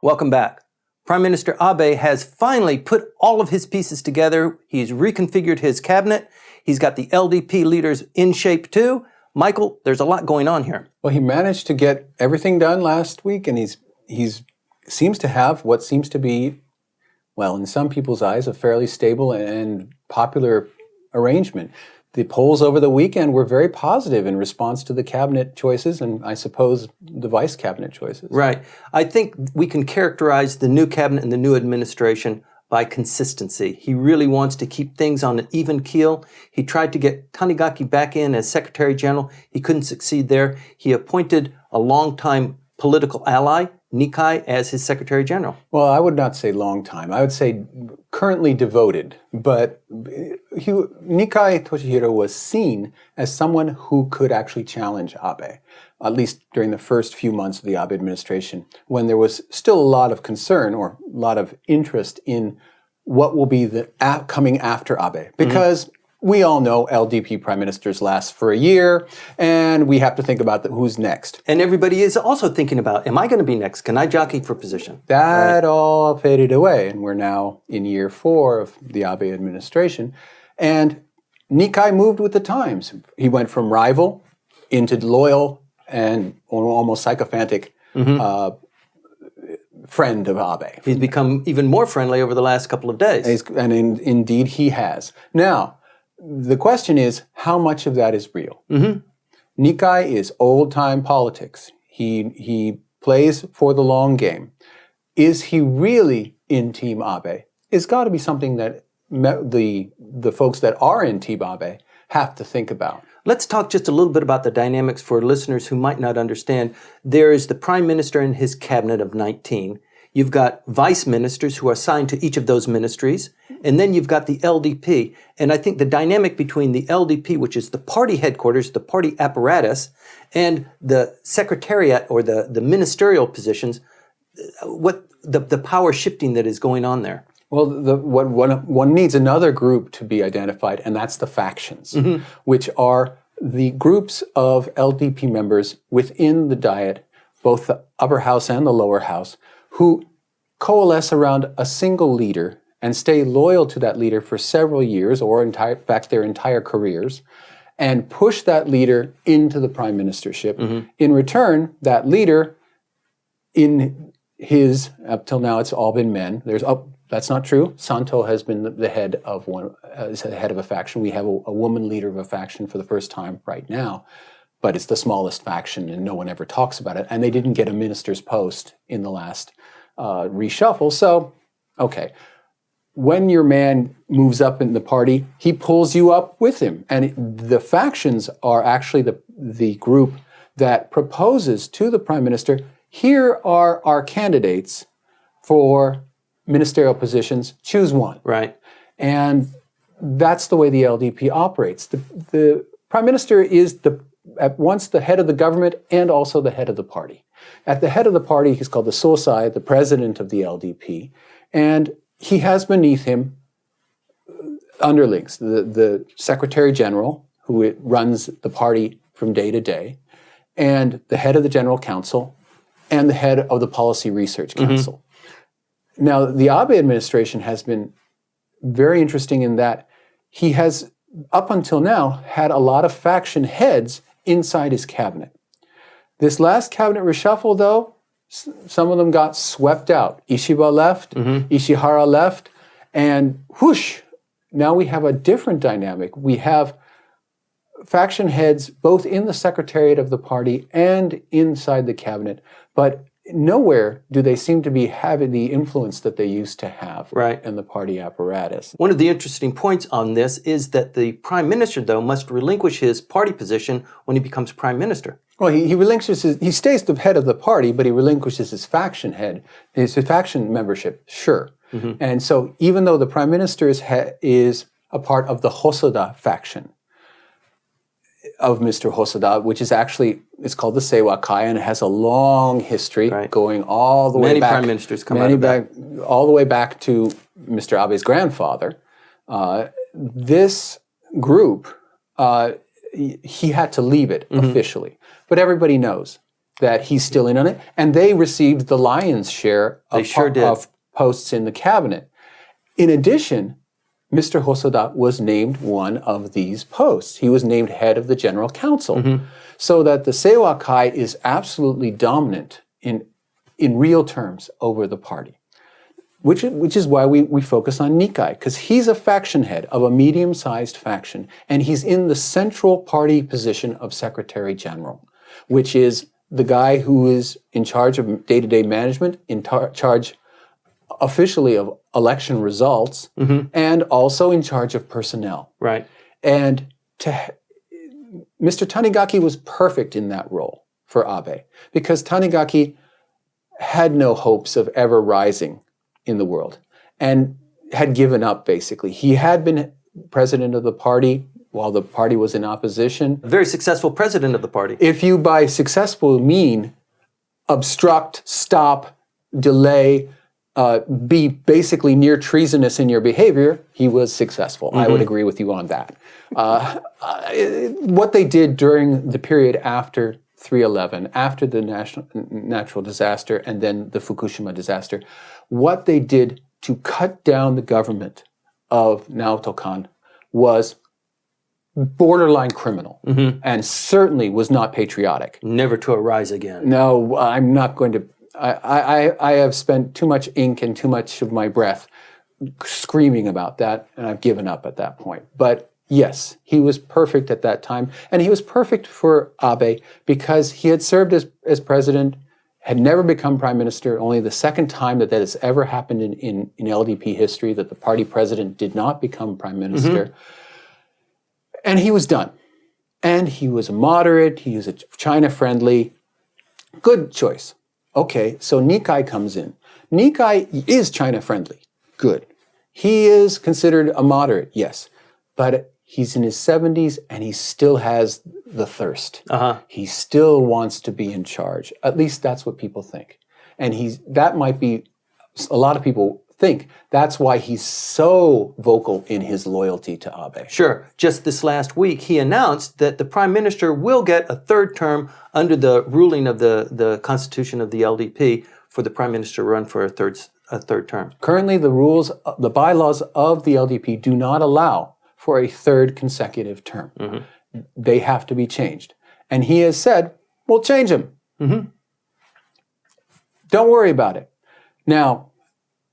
Welcome back. Prime Minister Abe has finally put all of his pieces together. He's reconfigured his cabinet. He's got the LDP leaders in shape too. Michael, there's a lot going on here. Well, he managed to get everything done last week, and he's seems to have what seems to be, well, in some people's eyes, a fairly stable and popular arrangement. The polls over the weekend were very positive in response to the cabinet choices and I suppose the vice cabinet choices. Right. I think we can characterize the new cabinet and the new administration by consistency. He really wants to keep things on an even keel. He tried to get Tanigaki back in as Secretary General. He couldn't succeed there. He appointed a longtime political ally, Nikai, as his Secretary General. Well, I would not say long time. I would say currently devoted. But Nikai Toshihiro was seen as someone who could actually challenge Abe, at least during the first few months of the Abe administration, when there was still a lot of concern or a lot of interest in what will be the coming after Abe. Because we all know LDP prime ministers last for a year, and we have to think about who's next. And everybody is also thinking about, am I going to be next? Can I jockey for position? That all faded away, and we're now in year 4 of the Abe administration. And Nikai moved with the times. He went from rival into loyal and almost sycophantic friend of Abe. He's become even more friendly over the last couple of days. Indeed he has. Now, the question is, how much of that is real? Nikai is old-time politics. He plays for the long game. Is he really in Team Abe? It's got to be something that the folks that are in Team Abe have to think about. Let's talk just a little bit about the dynamics for listeners who might not understand. There is the Prime Minister and his cabinet of 19. You've got vice ministers who are assigned to each of those ministries. And then you've got the LDP. And I think the dynamic between the LDP, which is the party headquarters, the party apparatus, and the secretariat or the ministerial positions, what the power shifting that is going on there. Well, one needs another group to be identified, and that's the factions, which are the groups of LDP members within the Diet, both the upper house and the lower house, who coalesce around a single leader and stay loyal to that leader for several years, or in fact their entire careers, and push that leader into the prime ministership. In return, that leader, up till now it's all been men. That's not true. Santo has been the head of a faction. We have a woman leader of a faction for the first time right now, but it's the smallest faction and no one ever talks about it. And they didn't get a minister's post in the last reshuffle. So, okay. When your man moves up in the party, he pulls you up with him. And the factions are actually the group that proposes to the prime minister, here are our candidates for ministerial positions, choose one. Right. And that's the way the LDP operates. The prime minister is at once the head of the government and also the head of the party. At the head of the party, he's called the Sosai, the president of the LDP, and he has beneath him underlings, the Secretary General, who runs the party from day to day, and the head of the General Council, and the head of the Policy Research Council. Now, the Abe administration has been very interesting in that he has, up until now, had a lot of faction heads inside his cabinet. This last cabinet reshuffle, though, some of them got swept out. Ishiba left, Ishihara left, and whoosh, now we have a different dynamic. We have faction heads both in the secretariat of the party and inside the cabinet, but nowhere do they seem to be having the influence that they used to have in the party apparatus. One of the interesting points on this is that the prime minister, though, must relinquish his party position when he becomes prime minister. Well, he stays the head of the party, but he relinquishes his faction membership, sure. And so even though the prime minister is a part of the Hosoda faction, of Mr. Hosoda, which is actually, it's called the Seiwakai, and it has a long history going all the way back. Many prime ministers come out of that. All the way back to Mr. Abe's grandfather. This group, he had to leave it officially. But everybody knows that he's still in on it, and they received the lion's share of posts in the cabinet. In addition, Mr. Hosoda was named one of these posts. He was named head of the General Council, so that the Seiwa Kai is absolutely dominant in real terms over the party, which is why we focus on Nikai, because he's a faction head of a medium-sized faction, and he's in the central party position of Secretary General, which is the guy who is in charge of day-to-day management, in charge officially of election results, and also in charge of personnel. Right. And Mr. Tanigaki was perfect in that role for Abe, because Tanigaki had no hopes of ever rising in the world and had given up, basically. He had been president of the party while the party was in opposition. A very successful president of the party. If you by successful mean obstruct, stop, delay, be basically near treasonous in your behavior, he was successful. I would agree with you on that. What they did during the period after 3/11, after the natural disaster and then the Fukushima disaster, what they did to cut down the government of Naoto Kan was borderline criminal and certainly was not patriotic. Never to arise again. No, I'm not going to. I have spent too much ink and too much of my breath screaming about that, and I've given up at that point. But yes, he was perfect at that time, and he was perfect for Abe because he had served as president, had never become prime minister, only the second time that has ever happened in LDP history that the party president did not become prime minister. And he was done. And he was a moderate, he was a China-friendly, good choice. Okay, so Nikai comes in. Nikai is China-friendly. Good. He is considered a moderate, yes. But he's in his 70s and he still has the thirst. He still wants to be in charge. At least that's what people think. And that might be, a lot of people think, that's why he's so vocal in his loyalty to Abe. Sure. Just this last week, he announced that the prime minister will get a third term under the ruling of the constitution of the LDP for the prime minister to run for a third term. Currently, the bylaws of the LDP do not allow for a third consecutive term. They have to be changed. And he has said, we'll change them. Don't worry about it. Now,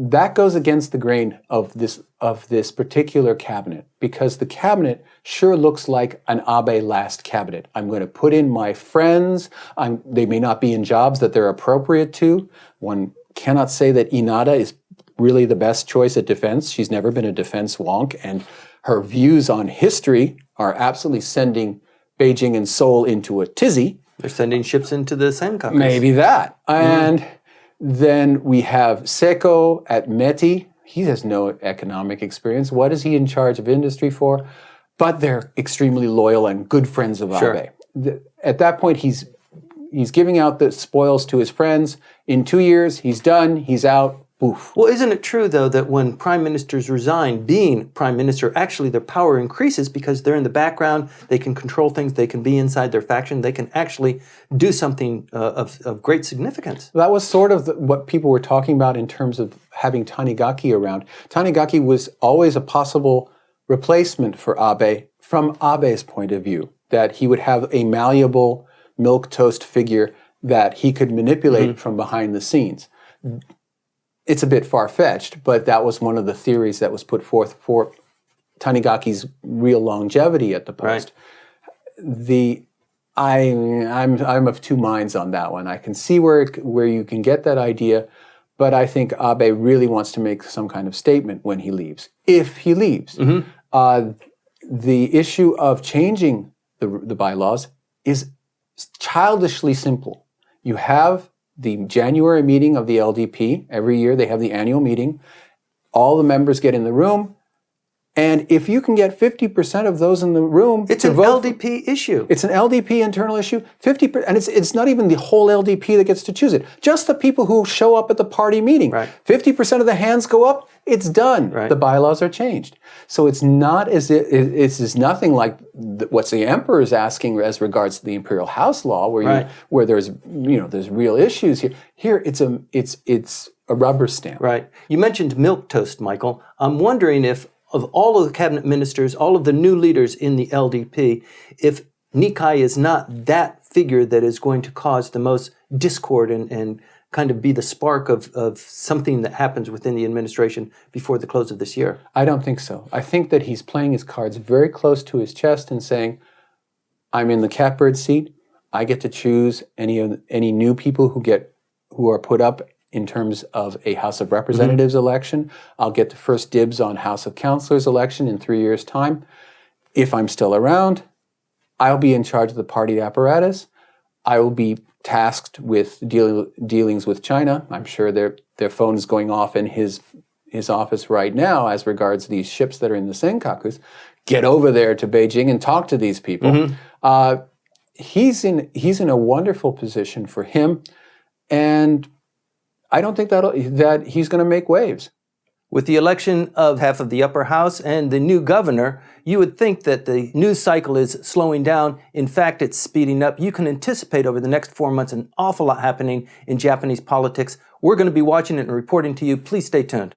that goes against the grain of this particular cabinet, because the cabinet sure looks like an Abe last cabinet. I'm going to put in my friends. They may not be in jobs that they're appropriate to. One cannot say that Inada is really the best choice at defense. She's never been a defense wonk, and her views on history are absolutely sending Beijing and Seoul into a tizzy. They're sending ships into the same countries. Maybe that. And then we have Seko at METI. He has no economic experience. What is he in charge of industry for? But they're extremely loyal and good friends of Abe. At that point, he's giving out the spoils to his friends. In 2 years, he's done. He's out. Poof. Well, isn't it true, though, that when prime ministers resign, being prime minister, actually their power increases because they're in the background, they can control things, they can be inside their faction, they can actually do something of great significance? That was sort of what people were talking about in terms of having Tanigaki around. Tanigaki was always a possible replacement for Abe from Abe's point of view, that he would have a malleable milquetoast figure that he could manipulate from behind the scenes. It's a bit far-fetched, but that was one of the theories that was put forth for Tanigaki's real longevity at the post. I'm of two minds on that one. I can see where you can get that idea, but I think Abe really wants to make some kind of statement when he leaves, if he leaves. The issue of changing the bylaws is childishly simple. You have the January meeting of the LDP. Every year they have the annual meeting. All the members get in the room And if you can get 50% of those in the room It's to an vote, LDP issue. it's an LDP internal issue. 50%, and it's not even the whole LDP that gets to choose it. Just the people who show up at the party meeting. Right. 50% of the hands go up. It's done. Right. The bylaws are changed. So it's not as if it's nothing like what's the emperor is asking as regards to the imperial house law, where there's there's real issues here. Here it's a rubber stamp. Right. You mentioned milquetoast, Michael. I'm wondering if, of all of the cabinet ministers, all of the new leaders in the LDP, if Nikai is not that figure that is going to cause the most discord and kind of be the spark of something that happens within the administration before the close of this year. I don't think so. I think that he's playing his cards very close to his chest and saying, I'm in the catbird seat. I get to choose any new people who are put up in terms of a House of Representatives election. I'll get the first dibs on House of Councilors election in 3 years' time. If I'm still around, I'll be in charge of the party apparatus. I will be tasked with dealings with China. I'm sure their phone is going off in his office right now as regards these ships that are in the Senkakus. Get over there to Beijing and talk to these people. He's in a wonderful position for him, and I don't think that he's going to make waves. With the election of half of the upper house and the new governor, you would think that the news cycle is slowing down. In fact, it's speeding up. You can anticipate over the next 4 months an awful lot happening in Japanese politics. We're going to be watching it and reporting to you. Please stay tuned.